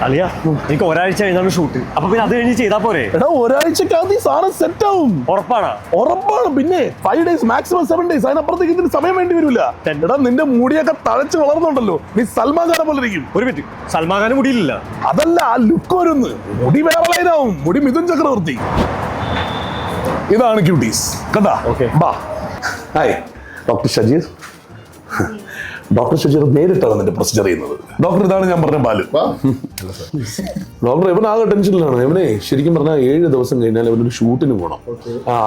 അളിയാ എനിക്ക് ഒരാഴ്ച കഴിഞ്ഞാണ് ഷൂട്ട്. അപ്പൊ പിന്നെ അത് കഴിഞ്ഞ് ചെയ്താ പോരെ? എടാ ഒരാഴ്ചക്കകത്ത് ഈ സാധനം സെറ്റ് ആവും. ഉറപ്പാണ്? ഉറപ്പാണ്. പിന്നെ 5 days മാക്സിമം 7 days. അതിനപ്പുറത്തേക്ക് ഇതിന് സമയം വേണ്ടി വരില്ല. എടാ നിന്റെ മുടിയൊക്കെ തഴച്ച് വളർന്നുണ്ടല്ലോ, നീ സൽമാൻ ഖാനെ പോലെ ഇരിക്കും. ഒരു മിനിറ്റ്, സൽമാൻ ഖാൻ മുടിയില്ല? അതല്ല, ആ ലുക്ക് വരുന്ന്. മുടി വേറെ ലൈനാവും. മുടി മിഥുൻ ചക്രവർത്തി. ഇതാണ് ക്യൂട്ടീസ്. കണ്ടാ? ബാ. Hi, doctor Shajeer. Doctor Shajeer നേരിട്ടാണ് എന്റെ പ്രൊസീജർ ചെയ്യുന്നത്. ഡോക്ടർ, ഇതാണ് ഞാൻ പറഞ്ഞ ബാലു. ഡോക്ടർ, ഇവനാകെ ടെൻഷനിലാണ്. ഇവനെ ശരിക്കും പറഞ്ഞാൽ 7 ദിവസം കഴിഞ്ഞാൽ ഇവനൊരു ഷൂട്ടിന് പോകണം.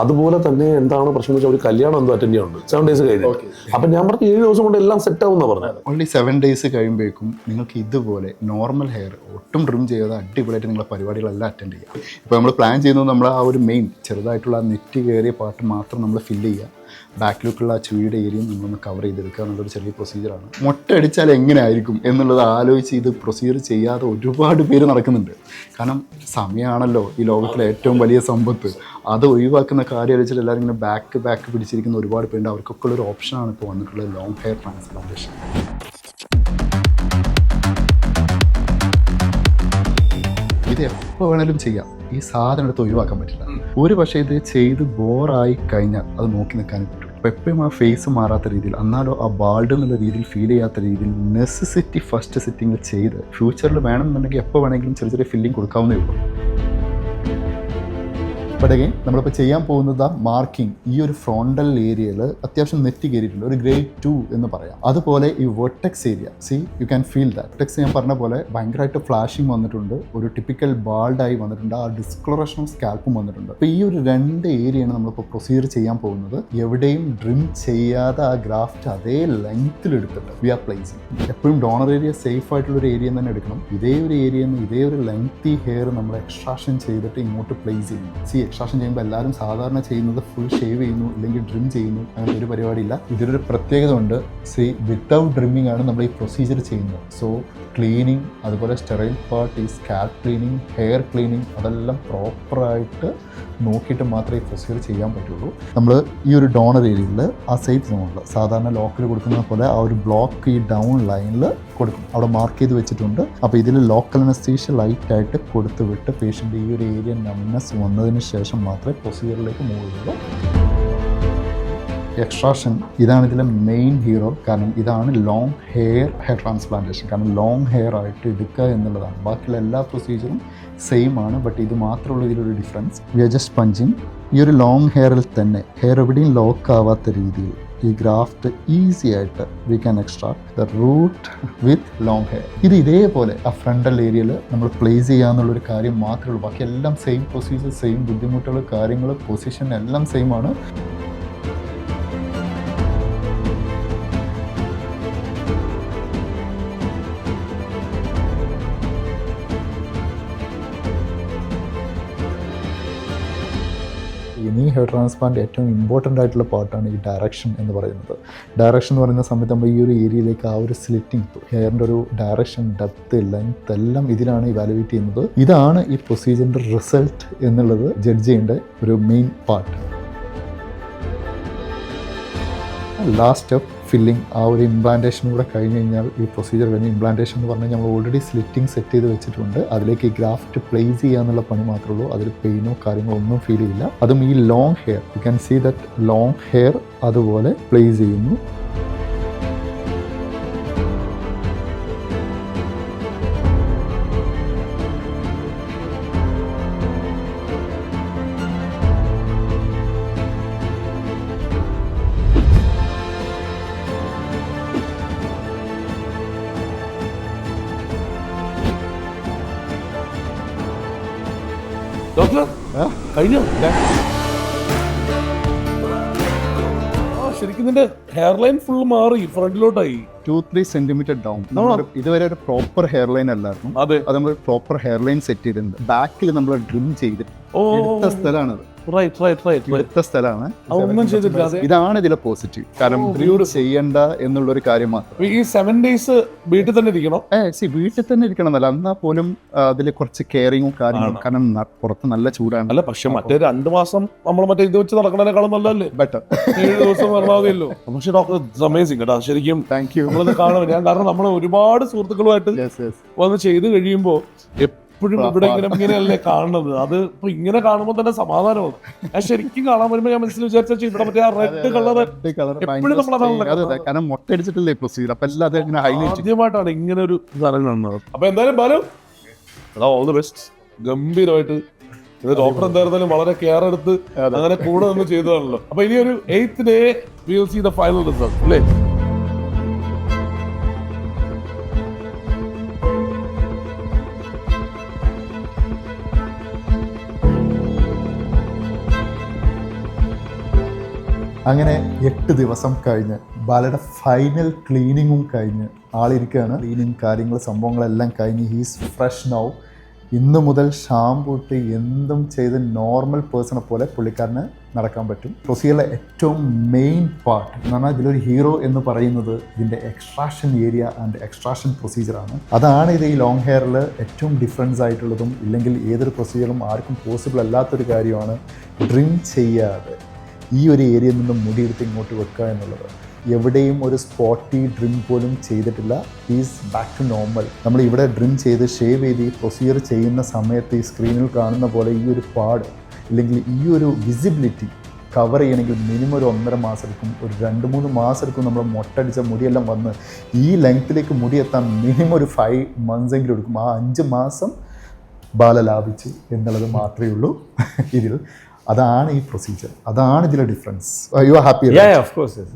അതുപോലെ തന്നെ എന്താണ് പ്രശ്നം വെച്ചാൽ ഒരു കല്യാണം എന്തോ അറ്റൻഡ് ചെയ്യാനുണ്ട് 7 days കഴിഞ്ഞു. അപ്പൊ ഞാൻ പറഞ്ഞു 7 ദിവസം കൊണ്ട് എല്ലാം സെറ്റ് ആവുന്ന പറഞ്ഞത്. ഓൺലി 7 days കഴിയുമ്പോഴേക്കും നിങ്ങൾക്ക് ഇതുപോലെ നോർമൽ ഹെയർ ഒട്ടും ട്രിം ചെയ്യാതെ അടിപൊളിയായിട്ട് നിങ്ങളുടെ പരിപാടികളെല്ലാം അറ്റൻഡ് ചെയ്യാം. ഇപ്പോൾ നമ്മൾ പ്ലാൻ ചെയ്യുന്നത് നമ്മൾ ആ ഒരു മെയിൻ ചെറുതായിട്ടുള്ള ആ നെറ്റ് കയറിയ പാർട്ട് മാത്രം നമ്മൾ ഫില്ല് ചെയ്യുക. ബാക്കിലേക്കുള്ള ആ ചുഴിയുടെ ഏരിയയും നമ്മളൊന്ന് കവർ ചെയ്തെടുക്കുക എന്നുള്ളൊരു ചെറിയ പ്രൊസീജിയറാണ്. മൊട്ടടിച്ചാൽ എങ്ങനെ ആയിരിക്കും എന്നുള്ളത് ആലോചിച്ച് ഇത് പ്രൊസീജിയർ ചെയ്യാതെ ഒരുപാട് പേര് നടക്കുന്നുണ്ട്. കാരണം സമയമാണല്ലോ ഈ ലോകത്തിലെ ഏറ്റവും വലിയ സമ്പത്ത്. അത് ഒഴിവാക്കുന്ന കാര്യം ആലോചിച്ചിട്ട് എല്ലാവരും ഇങ്ങനെ ബാക്ക് പിടിച്ചിരിക്കുന്ന ഒരുപാട് പേരുണ്ട്. അവർക്കൊക്കെ ഉള്ളൊരു ഓപ്ഷനാണ് ഇപ്പോൾ വന്നിട്ടുള്ളത് ലോങ് ഹെയർ ട്രാൻസ്പ്ലാന്റേഷൻ. ഇത് എപ്പോൾ വേണേലും ചെയ്യാം. ഈ സാധനം എടുത്ത് ഒഴിവാക്കാൻ പറ്റില്ല. ഒരു പക്ഷേ ഇത് ചെയ്ത് ബോറായി കഴിഞ്ഞാൽ അത് നോക്കി നിൽക്കാനും പറ്റും. അപ്പോൾ എപ്പോഴും ആ ഫേസ് മാറാത്ത രീതിയിൽ, എന്നാലോ ആ ബാൾഡ് എന്നുള്ള രീതിയിൽ ഫീൽ ചെയ്യാത്ത രീതിയിൽ നെസസിറ്റി ഫസ്റ്റ് സെറ്റിംഗ് ചെയ്ത് ഫ്യൂച്ചറിൽ വേണമെന്നുണ്ടെങ്കിൽ എപ്പോൾ വേണമെങ്കിലും ചെറിയ ചെറിയ ഫില്ലിങ് കൊടുക്കാവുന്നേ ഉള്ളൂ. ബട്ട് അഗൈൻ നമ്മളിപ്പോൾ ചെയ്യാൻ പോകുന്നത് മാർക്കിംഗ് ഈ ഒരു ഫ്രോണ്ടൽ ഏരിയയിൽ അത്യാവശ്യം നെറ്റ് കയറിയിട്ടുണ്ട്. ഒരു ഗ്രേഡ് 2 എന്ന് പറയാം. അതുപോലെ ഈ vertex area, you can feel that. Vertex ഞാൻ പറഞ്ഞ പോലെ ഭയങ്കരമായിട്ട് ഫ്ലാഷിങ് വന്നിട്ടുണ്ട്. ഒരു ടിപ്പിക്കൽ ബാൾഡായി വന്നിട്ടുണ്ട്. ആ ഡിസ്കളറേഷനും സ്കാൽപ്പും വന്നിട്ടുണ്ട്. അപ്പോൾ ഈ ഒരു 2 ഏരിയയാണ് നമ്മളിപ്പോൾ പ്രൊസീജിയർ ചെയ്യാൻ പോകുന്നത്. എവിടെയും ഡ്രിം ചെയ്യാതെ ആ ഗ്രാഫ്റ്റ് അതേ ലെങ്ത്തിലെടുത്തിട്ട് വി ആർ പ്ലേസിങ്. എപ്പോഴും ഡോണർ ഏരിയ സേഫ് ആയിട്ടുള്ളൊരു ഏരിയ തന്നെ എടുക്കണം. ഇതേ ഒരു ഏരിയയിൽ നിന്ന് ഇതേ ഒരു ലെങ്തി ഹെയർ നമ്മൾ എക്സ്ട്രാക്ഷൻ ചെയ്തിട്ട് ഇങ്ങോട്ട് പ്ലേസ് ചെയ്യുന്നു. എക്സ്ട്രാക്ഷൻ ചെയ്യുമ്പോൾ എല്ലാവരും സാധാരണ ചെയ്യുന്നത് ഫുൾ ഷേവ് ചെയ്യുന്നു, അല്ലെങ്കിൽ ഡ്രിം ചെയ്യുന്നു. അങ്ങനെ ഒരു പരിപാടിയില്ല. ഇതിലൊരു പ്രത്യേകത ഉണ്ട്. വിത്തൗട്ട് ഡ്രിമ്മിങ് ആണ് നമ്മൾ ഈ പ്രൊസീജിയർ ചെയ്യുന്നത്. സോ ക്ലീനിങ്, അതുപോലെ സ്റ്റെറൈൽ പാർട്ട്, ഈ സ്കാൽപ്പ് ക്ലീനിങ്, ഹെയർ ക്ലീനിങ്, അതെല്ലാം പ്രോപ്പറായിട്ട് നോക്കിയിട്ട് മാത്രമേ ഈ പ്രൊസീജിയർ ചെയ്യാൻ പറ്റുള്ളൂ. നമ്മൾ ഈ ഒരു ഡോണർ ഏരിയയിൽ ആ സേഫ് സോണിൽ സാധാരണ ലോക്കിൽ കൊടുക്കുന്ന പോലെ ആ ഒരു ബ്ലോക്ക് ഈ ഡൗൺ ലൈനിൽ കൊടുക്കും. അവിടെ മാർക്ക് ചെയ്ത് വെച്ചിട്ടുണ്ട്. അപ്പോൾ ഇതിൽ ലോക്കൽ അനസ്തീഷ്യ ലൈറ്റായിട്ട് കൊടുത്ത് വിട്ട് പേഷ്യൻ്റ് ഈ ഒരു ഏരിയ നംനെസ് വന്നതിന് ശേഷം മാത്രമേ പ്രൊസീജിയറിലേക്ക് മൂവ് ചെയ്യുള്ളൂ. എക്സ്ട്രാക്ഷൻ ഇതാണ് ഇതിലെ മെയിൻ ഹീറോ. കാരണം ഇതാണ് ലോങ് ഹെയർ ട്രാൻസ്പ്ലാന്റേഷൻ. കാരണം ലോങ് ഹെയർ ആയിട്ട് എടുക്കുക എന്നുള്ളതാണ്. ബാക്കിയുള്ള എല്ലാ പ്രൊസീജിയറും സെയിം ആണ്. ബട്ട് ഇത് മാത്രമുള്ള ഇതിലൊരു difference. We are just punching. ഈ ഒരു ലോങ് ഹെയറിൽ തന്നെ ഹെയർ എവിടെയും ലോക്ക് ആവാത്ത രീതിയിൽ ഈ ഗ്രാഫ്റ്റ് ഈസി ആയിട്ട് we can extract the root with long hair. ഇത് ഇതേപോലെ ആ ഫ്രണ്ടൽ ഏരിയയിൽ നമ്മൾ പ്ലേസ് ചെയ്യാന്നുള്ളൊരു കാര്യം മാത്രമേ ഉള്ളൂ. ബാക്കി എല്ലാം സെയിം പ്രൊസീജിയർ, സെയിം ബുദ്ധിമുട്ടുകൾ, കാര്യങ്ങൾ, പൊസിഷൻ എല്ലാം സെയിം ആണ്. ഇനി ഹെയർ ട്രാൻസ്പ്ലാന്റ് ഏറ്റവും ഇമ്പോർട്ടൻ്റ് ആയിട്ടുള്ള പാർട്ടാണ് ഈ ഡയറക്ഷൻ എന്ന് പറയുന്നത്. ഡയറക്ഷൻ എന്ന് പറയുന്ന സമയത്ത് നമ്മൾ ഈ ഒരു ഏരിയയിലേക്ക് ആ ഒരു സ്ലിറ്റിംഗ്, ഹെയറിൻ്റെ ഒരു ഡയറക്ഷൻ, ഡെപ്ത്, ലെങ്ത് എല്ലാം ഇതിലാണ് ഇവാലുവേറ്റ് ചെയ്യുന്നത്. ഇതാണ് ഈ പ്രൊസീജിയറിൻ്റെ റിസൾട്ട് എന്നുള്ളത് ജഡ്ജ് ചെയ്യേണ്ട ഒരു main part. Last step filling. ആ ഒരു ഇംപ്ലാന്റേഷൻ കൂടെ കഴിഞ്ഞ് കഴിഞ്ഞാൽ ഈ പ്രൊസീജിയർ കഴിഞ്ഞ്, ഇംപ്ലാന്റേഷൻ എന്ന് പറഞ്ഞാൽ നമ്മൾ ഓൾറെഡി സ്ലിറ്റിംഗ് സെറ്റ് ചെയ്ത് വെച്ചിട്ടുണ്ട്. അതിലേക്ക് ഈ ഗ്രാഫ്റ്റ് പ്ലേസ് ചെയ്യുക എന്നുള്ള പണി മാത്രമേ ഉള്ളൂ. അതിൽ പെയിനോ കാര്യങ്ങളോ ഒന്നും ഫീൽ ചെയ്യില്ല. അതും ഈ long hair, you can see that long hair അതുപോലെ പ്ലേസ് ചെയ്യുന്നു. ഡോക്ടർ കഴിഞ്ഞോ? ശരിക്കും നിന്റെ ഹെയർ ലൈൻ ഫുൾ മാറി, ഫ്രണ്ടിലോട്ടായി. 2-3 സെന്റിമീറ്റർ ഡൗൺ. ഇതുവരെ ഒരു പ്രോപ്പർ ഹെയർ ലൈൻ അല്ലായിരുന്നു. അത് നമ്മൾ പ്രോപ്പർ ഹെയർ ലൈൻ സെറ്റ് ചെയ്തിട്ടുണ്ട്. ബാക്കിൽ നമ്മൾ ഡ്രിം ചെയ്തിട്ട് എടുത്ത സ്ഥലമാണത്. എടുത്ത സ്ഥലമാണ്. ഒന്നും ചെയ്തിട്ടില്ല. ഇതാണ് ഇതിലെ പോസിറ്റീവ്. കാരണം ഡ്രിൽ ചെയ്യണ്ട എന്നുള്ളൊരു കാര്യം മാത്രം. ഈ 7 days വീട്ടിൽ തന്നെ ഇരിക്കണം. വീട്ടിൽ തന്നെ ഇരിക്കണം എന്നല്ല, എന്നാൽ പോലും അതിൽ കുറച്ച് കെയറിങ്ങും കാര്യങ്ങളും. കാരണം പുറത്ത് നല്ല ചൂടാണ്. അല്ല, പക്ഷെ മറ്റേ 2 മാസം നമ്മൾ മറ്റേ ഇത് വെച്ച് നടക്കണേക്കാളും നല്ലതല്ലേ? ബെറ്റർ. 7 ദിവസം വരണമല്ലോ. പക്ഷെ ഡോക്ടർ അമേസിംഗ് കേട്ടോ, ശരിക്കും താങ്ക് യു. നമ്മളത് കാണാൻ ഞാൻ കാരണം നമ്മൾ ഒരുപാട് സുഹൃത്തുക്കളുമായിട്ട് വന്ന് ചെയ്ത് കഴിയുമ്പോൾ എപ്പോഴും ഇവിടെ ഇങ്ങനെയല്ലേ കാണുന്നത്. അത് ഇപ്പൊ ഇങ്ങനെ കാണുമ്പോൾ തന്നെ സമാധാനമാണ്. ഞാൻ ശരിക്കും കാണാൻ വരുമ്പോ ഞാൻ മനസ്സിൽ വിചാരിച്ചു ഇവിടെ മറ്റേ റെഡ് കളർ എപ്പോഴും നമ്മളതാണ്. കാരണം മൊട്ടടിച്ചിട്ടില്ലേ പ്രൊസീജിയർ, അപ്പൊ എല്ലാം അത് ഹൈലൈറ്റ്. ആദ്യമായിട്ടാണ് ഇങ്ങനെ ഒരു സാധനം കാണുന്നത്. അപ്പൊ എന്തായാലും ബാലു ഓൾ ദി ബെസ്റ്റ്. ഗംഭീരമായിട്ട് ഇത് ഡോക്ടർ എന്തായിരുന്നാലും വളരെ കെയർ എടുത്ത് അങ്ങനെ കൂടെ നിന്ന് ചെയ്തതാണല്ലോ. അപ്പൊ ഇനി ഒരു 8th day we will see the final result അല്ലേ? അങ്ങനെ 8 ദിവസം കഴിഞ്ഞ് ബാലയുടെ ഫൈനൽ ക്ലീനിങ്ങും കഴിഞ്ഞ് ആളിരിക്കുകയാണ്. ക്ലീനിങ് കാര്യങ്ങൾ സംഭവങ്ങളെല്ലാം കഴിഞ്ഞ് ഹീസ് ഫ്രഷ് നൗ. ഇന്ന് മുതൽ ഷാമ്പൂ ഇട്ട് എന്തും ചെയ്ത് നോർമൽ പേഴ്സണെ പോലെ പുള്ളിക്കാരന് നടക്കാൻ പറ്റും. പ്രൊസീജിയറിലെ ഏറ്റവും മെയിൻ പാർട്ട് എന്ന് പറഞ്ഞാൽ ഇതിലൊരു ഹീറോ എന്ന് പറയുന്നത് ഇതിൻ്റെ എക്സ്ട്രാക്ഷൻ ഏരിയ ആൻഡ് എക്സ്ട്രാക്ഷൻ പ്രൊസീജിയറാണ്. അതാണ് ഇത് ഈ ലോങ് ഹെയറിൽ ഏറ്റവും ഡിഫറൻസ് ആയിട്ടുള്ളതും, ഇല്ലെങ്കിൽ ഏതൊരു പ്രൊസീജിയറും ആർക്കും പോസിബിൾ അല്ലാത്തൊരു കാര്യമാണ് ഡ്രിം ചെയ്യാതെ ഈ ഒരു ഏരിയയിൽ നിന്നും മുടിയെടുത്ത് ഇങ്ങോട്ട് വെക്കുക എന്നുള്ളത്. എവിടെയും ഒരു സ്പോട്ടി ഡ്രിം പോലും ചെയ്തിട്ടില്ല. Is back to normal. നമ്മൾ ഇവിടെ ഡ്രിം ചെയ്ത് ഷേവ് ചെയ്ത് ഈ പ്രൊസീജിയർ ചെയ്യുന്ന സമയത്ത് ഈ സ്ക്രീനിൽ കാണുന്ന പോലെ ഈ ഒരു പാട് ഇല്ലെങ്കിൽ ഈ ഒരു വിസിബിലിറ്റി കവർ ചെയ്യണമെങ്കിൽ മിനിമം ഒരു 1.5 മാസം എടുക്കും, ഒരു 2-3 മാസം എടുക്കും. നമ്മൾ മൊട്ടടിച്ച മുടിയെല്ലാം വന്ന് ഈ ലെങ്ത്തിലേക്ക് മുടി എത്താൻ മിനിമം ഒരു 5 months എങ്കിലും എടുക്കും. ആ 5 മാസം ബാല ലാഭിച്ചു എന്നുള്ളത് മാത്രമേ ഉള്ളൂ ഇതിൽ. അതാണ് ഈ പ്രൊസീജിയർ, അതാണ് ഇതിലെ difference. You are happy? Yeah, of course. Yes.